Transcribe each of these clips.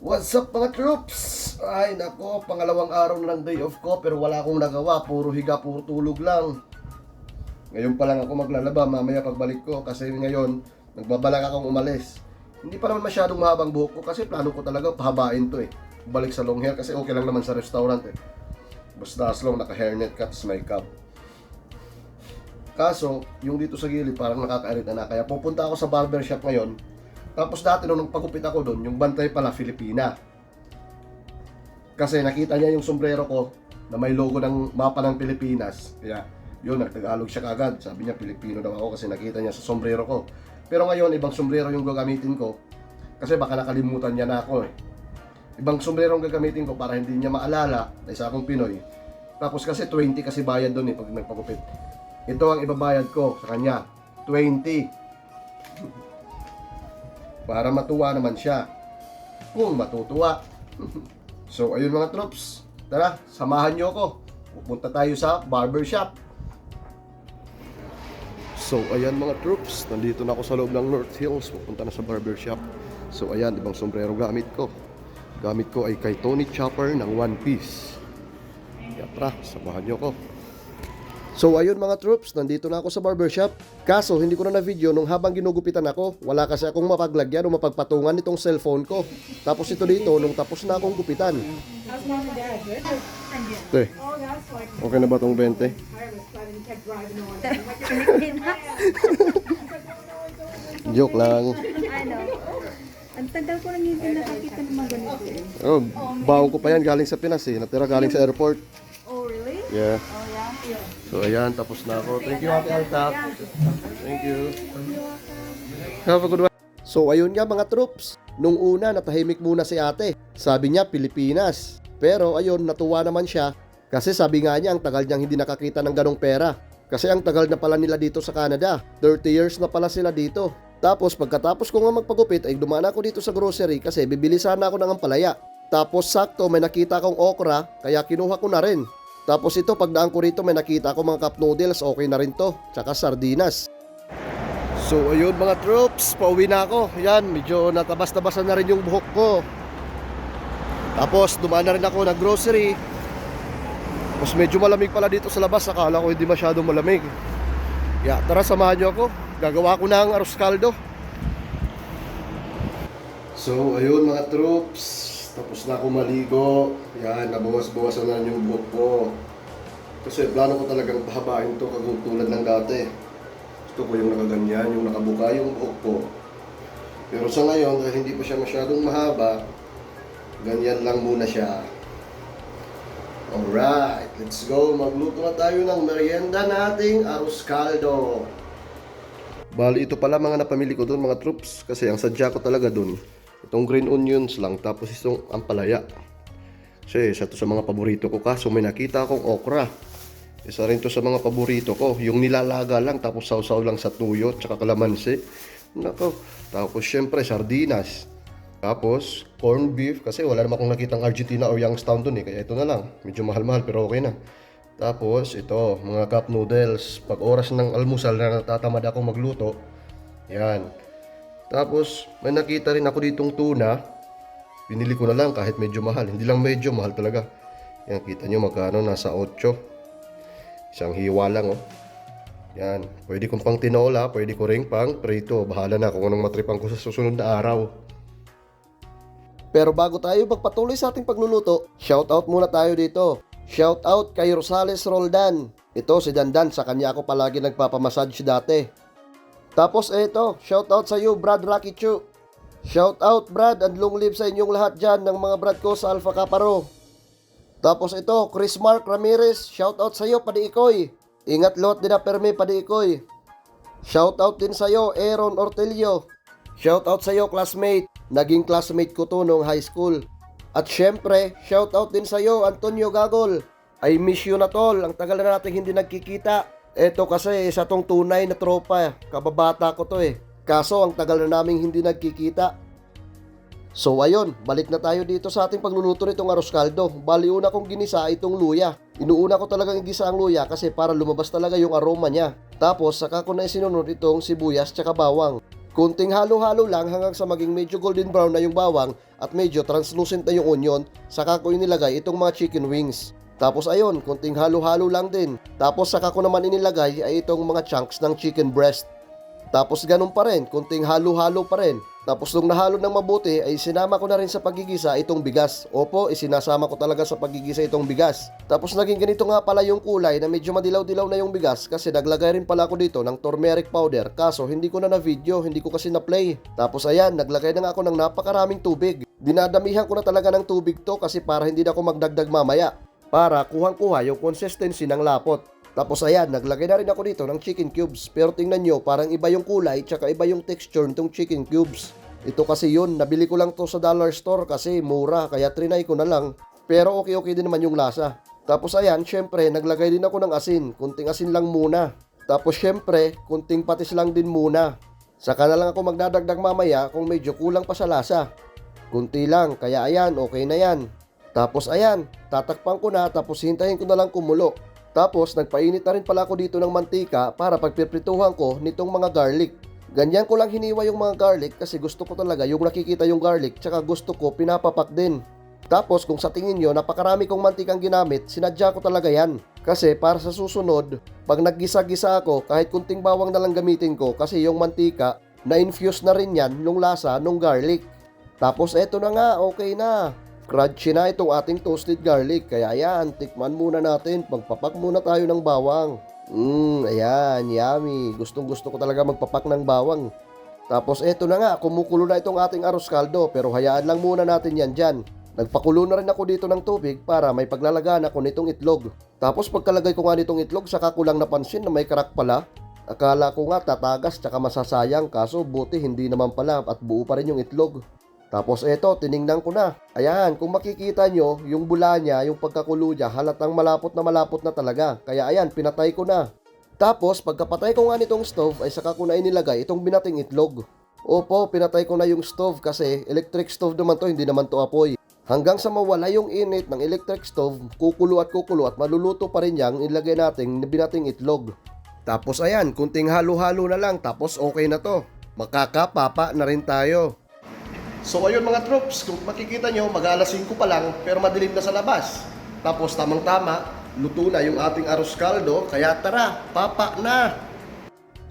What's up mga troops? Ay nako, pangalawang araw na ng day off ko pero wala akong nagawa, puro higa, puro tulog lang. Ngayon pa lang ako maglalaba, mamaya pagbalik ko kasi ngayon nagbabalak akong umalis. Hindi pa naman masyadong mahabang buhok ko kasi plano ko talaga pahabain to eh. Balik sa long hair kasi okay lang naman sa restaurant eh. Basta as long naka hairnet ka, tas makeup. Kaso, yung dito sa gilid parang nakakairita na kaya pupunta ako sa barbershop ngayon. Tapos dati nung pagupit ako doon, yung bantay pala Filipina. Kasi nakita niya yung sombrero ko na may logo ng mapa ng Pilipinas. Kaya yun, nagtagalog siya kagad. Sabi niya Pilipino daw ako kasi nakita niya sa sombrero ko. Pero ngayon, ibang sombrero yung gagamitin ko. Kasi baka nakalimutan niya na ako eh. Ibang sombrero ang gagamitin ko para hindi niya maalala na isa akong Pinoy. Tapos kasi 20 kasi bayad doon eh pag nagpagupit. Ito ang ibabayad ko sa kanya, 20. Para matuwa naman siya. Kung matutuwa. So ayun mga troops, tara, samahan nyo ako. Pupunta tayo sa barbershop. So ayan mga troops, nandito na ako sa loob ng North Hills. Pupunta na sa barbershop. So ayan, ibang sombrero gamit ko. Gamit ko ay kay Tony Chopper ng One Piece. Kaya tara, samahan nyo ako. So ayun mga troops, nandito na ako sa barbershop. Kaso hindi ko na video nung habang ginugupitan ako. Wala kasi akong mapaglagyan o mapagpatungan nitong cellphone ko. Tapos ito dito nung tapos na akong gupitan. Okay na ba tong 20? Joke lang. Ano? Ang tagal ko nang hindi nakakita ng mga ganito eh. Oh, baon ko pa yan galing sa Pinas eh. Natira galing sa airport. Oh, really? Yeah. Oh, yeah? So ayan, tapos na ako. Thank you, Ate Alta. Thank you. Have a good one. So ayun nga mga troops. Nung una, natahimik muna si ate. Sabi niya, Pilipinas. Pero ayun, natuwa naman siya. Kasi sabi nga niya, ang tagal niyang hindi nakakita ng ganong pera. Kasi ang tagal na pala nila dito sa Canada. 30 years na pala sila dito. Tapos pagkatapos ko nga magpagupit, ay dumaan ako dito sa grocery kasi bibili sana ako ng ampalaya. Tapos sakto, may nakita akong okra, kaya kinuha ko na rin. Tapos ito, pagdaan ko rito, may nakita ko mga cup noodles, okay na rin to. Tsaka sardinas. So ayun mga troops, pauwi na ako. Yan, medyo natabas-tabasan na rin yung buhok ko. Tapos dumaan na rin ako ng grocery. Tapos medyo malamig pala dito sa labas. Akala ko hindi masyadong malamig. Kaya tara, samahan nyo ako. Gagawa ko ng arroz caldo. So ayun mga troops, tapos na ako maligo. Yan, nabawas-bawasan na yung buhok ko. Kasi plano ko talagang pahabain to tulad ng dati. Gusto ko yung nakaganyan, yung nakabuka yung buhok ko. Pero sa ngayon, dahil hindi pa siya masyadong mahaba, ganyan lang muna siya. Alright, let's go. Magluto na tayo ng merienda nating arroz caldo. Bali, ito pala mga napamili ko doon mga troops. Kasi ang sadya ko talaga doon, itong green onions lang, tapos itong ampalaya. Kasi isa to sa mga paborito ko. Kaso may nakita akong okra. Isa rin to sa mga paborito ko. Yung nilalaga lang, tapos sausaw lang sa tuyo, tsaka kalamansi. Nako. Tapos syempre sardinas. Tapos corned beef, kasi wala naman akong nakitang Argentina or Youngstown doon eh. Kaya ito na lang. Medyo mahal-mahal pero okay na. Tapos ito, mga cup noodles. Pag oras ng almusal na natatamad akong magluto, yan. Tapos may nakita rin ako ditong tuna. Binili ko na lang kahit medyo mahal. Hindi lang medyo, mahal talaga. Yan, kita nyo magkano, nasa 8. Isang hiwa lang oh. Yan, pwede kong pang tinola, pwede ko ring pang prito. Bahala na kung anong matripan ko sa susunod na araw. Pero bago tayo magpatuloy sa ating pagluluto, shoutout muna tayo dito. Shoutout kay Rosales Roldan. Ito si Dandan, sa kanya ako palagi nagpapamassage dati. Tapos ito, shoutout sa iyo Brad Rocky Chu. Shoutout Brad, and long live sa inyong lahat dyan ng mga brad ko sa Alpha Caparo. Tapos ito, Chris Mark Ramirez, shoutout sa iyo Padi Ikoy. Ingat lot din na perme Padi Ikoy. Shoutout din sa iyo Aaron Ortelio. Shoutout sa iyo classmate, naging classmate ko to nung high school. At syempre, shoutout din sa iyo Antonio Gagol. I miss you na tol, ang tagal na natin hindi nagkikita. Eto kasi isa tong tunay na tropa, kababata ko to eh. Kaso ang tagal na naming hindi nagkikita. So ayun, balik na tayo dito sa ating pagluluto nitong arroz caldo. Bali una kong ginisa itong luya. Inuuna ko talagang igisa ang luya kasi para lumabas talaga yung aroma niya. Tapos saka ko na isinunod itong sibuyas tsaka bawang. Kunting halo-halo lang hanggang sa maging medyo golden brown na yung bawang at medyo translucent na yung onion, saka ko inilagay itong mga chicken wings. Tapos ayun, kunting halo-halo lang din. Tapos saka ko naman inilagay ay itong mga chunks ng chicken breast. Tapos ganun pa rin, kunting halo-halo pa rin. Tapos nung nahalo ng mabuti ay sinama ko na rin sa pagigisa itong bigas. Opo, isinasama ko talaga sa pagigisa itong bigas. Tapos naging ganito nga pala yung kulay na medyo madilaw-dilaw na yung bigas kasi naglagay rin pala ako dito ng turmeric powder. Kaso hindi ko na video, hindi ko kasi na-play. Tapos ayan, naglagay na nga ako ng napakaraming tubig. Dinadamihan ko na talaga ng tubig to kasi para hindi na ako magdagdag mamaya. Para kuhang-kuha yung consistency ng lapot. Tapos ayan, naglagay na rin ako dito ng chicken cubes. Pero tingnan nyo, parang iba yung kulay tsaka iba yung texture nitong chicken cubes. Ito kasi yun, nabili ko lang to sa dollar store kasi mura, kaya trinay ko na lang. Pero okay din naman yung lasa. Tapos ayan, syempre, naglagay din ako ng asin. Kunting asin lang muna. Tapos syempre, kunting patis lang din muna. Saka na lang ako magdadagdag mamaya kung medyo kulang pa sa lasa. Kunti lang, kaya ayan, okay na yan. Tapos ayan, tatakpan ko na tapos hintayin ko na lang kumulo. Tapos nagpainit na rin pala ako dito ng mantika para pagpiprituhan ko nitong mga garlic. Ganyan ko lang hiniwa yung mga garlic kasi gusto ko talaga yung nakikita yung garlic tsaka gusto ko pinapapak din. Tapos kung sa tingin nyo napakarami kong mantikang ginamit, sinadya ko talaga yan. Kasi para sa susunod, pag naggisa-gisa ako kahit kunting bawang na lang gamitin ko kasi yung mantika na-infuse na rin yan nung lasa nung garlic. Tapos eto na nga, okay na. Crunchy na itong ating toasted garlic. Kaya ayan, tikman muna natin. Pagpapak muna tayo ng bawang. Ayan, yummy. Gustong gusto ko talaga magpapak ng bawang. Tapos eto na nga, kumukulo na itong ating arroz caldo. Pero hayaan lang muna natin yan dyan. Nagpakulo na rin ako dito ng tubig para may paglalagaan ako nitong itlog. Tapos pagkalagay ko nga nitong itlog, saka ko lang napansin na may crack pala. Akala ko nga tatagas tsaka masasayang. Kaso buti hindi naman pala at buo pa rin yung itlog. Tapos eto, tiningnan ko na. Ayan, kung makikita nyo, yung bula niya, yung pagkakulo niya, halatang malapot na talaga. Kaya ayan, pinatay ko na. Tapos, pagkapatay ko nga nitong stove, ay saka ko na inilagay itong binating itlog. Opo, pinatay ko na yung stove kasi electric stove naman to, hindi naman to apoy. Hanggang sa mawala yung init ng electric stove, kukulo at maluluto pa rin yang ilagay nating binating itlog. Tapos ayan, kunting halo-halo na lang, tapos okay na to. Makakapapa na rin tayo. So ayun mga troops, kung makikita nyo, mag-alas 5 pa lang, pero madilim na sa labas. Tapos tamang-tama, luto na yung ating arroz caldo, kaya tara, papa na!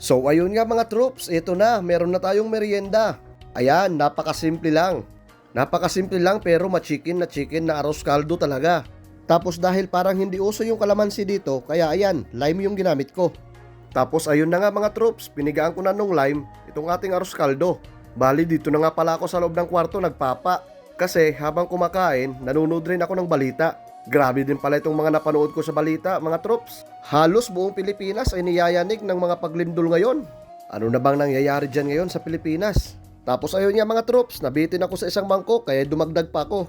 So ayun nga mga troops, ito na, meron na tayong merienda. Ayan, napakasimple lang. Napakasimple lang pero ma-chicken na arroz caldo talaga. Tapos dahil parang hindi uso yung kalamansi dito, kaya ayan, lime yung ginamit ko. Tapos ayun na nga mga troops, pinigaan ko na nung lime, itong ating arroz caldo. Bali dito na nga pala ako sa loob ng kwarto nagpapa. Kasi habang kumakain, nanonood rin ako ng balita. Grabe din pala itong mga napanood ko sa balita, mga troops. Halos buong Pilipinas ay niyayanig ng mga paglindol ngayon. Ano na bang nangyayari dyan ngayon sa Pilipinas? Tapos ayun nga mga troops, nabitin ako sa isang mangkok kaya dumagdag pa ako.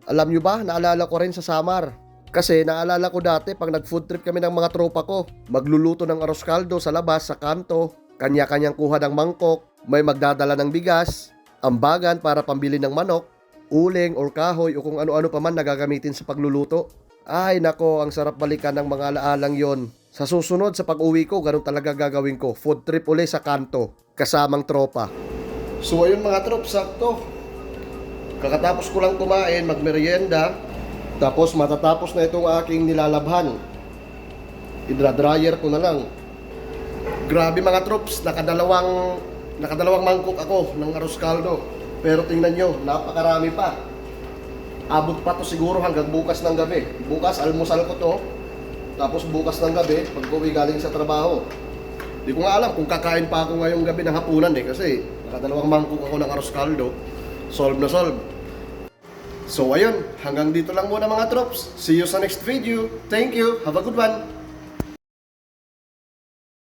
Alam nyo ba, naalala ko rin sa Samar. Kasi naalala ko dati pag nag-food trip kami ng mga tropa ko, magluluto ng arroz caldo sa labas, sa kanto, kanya-kanyang kuha ng mangkok, may magdadala ng bigas, ambagan para pambili ng manok, uling or kahoy o kung ano-ano pa man nagagamitin sa pagluluto. Ay nako, ang sarap balikan ng mga alaalang yon. Sa susunod sa pag-uwi ko, ganun talaga gagawin ko. Food trip uli sa kanto, kasamang tropa. So ayun mga trop, sakto. Kakatapos ko lang kumain, magmerienda. Tapos matatapos na itong aking nilalabhan. Idra-dryer ko na lang. Grabe mga trops, nakadalawang mangkok ako ng arroz caldo. Pero tingnan nyo, napakarami pa. Abot pa to siguro hanggang bukas ng gabi. Bukas, almusal ko to. Tapos bukas ng gabi, pag uwi galing sa trabaho. Di ko nga alam kung kakain pa ako ngayong gabi ng hapunan kasi nakadalawang mangkok ako ng arroz caldo. Solve na solve. So ayun, hanggang dito lang muna mga trops. See you sa next video. Thank you. Have a good one.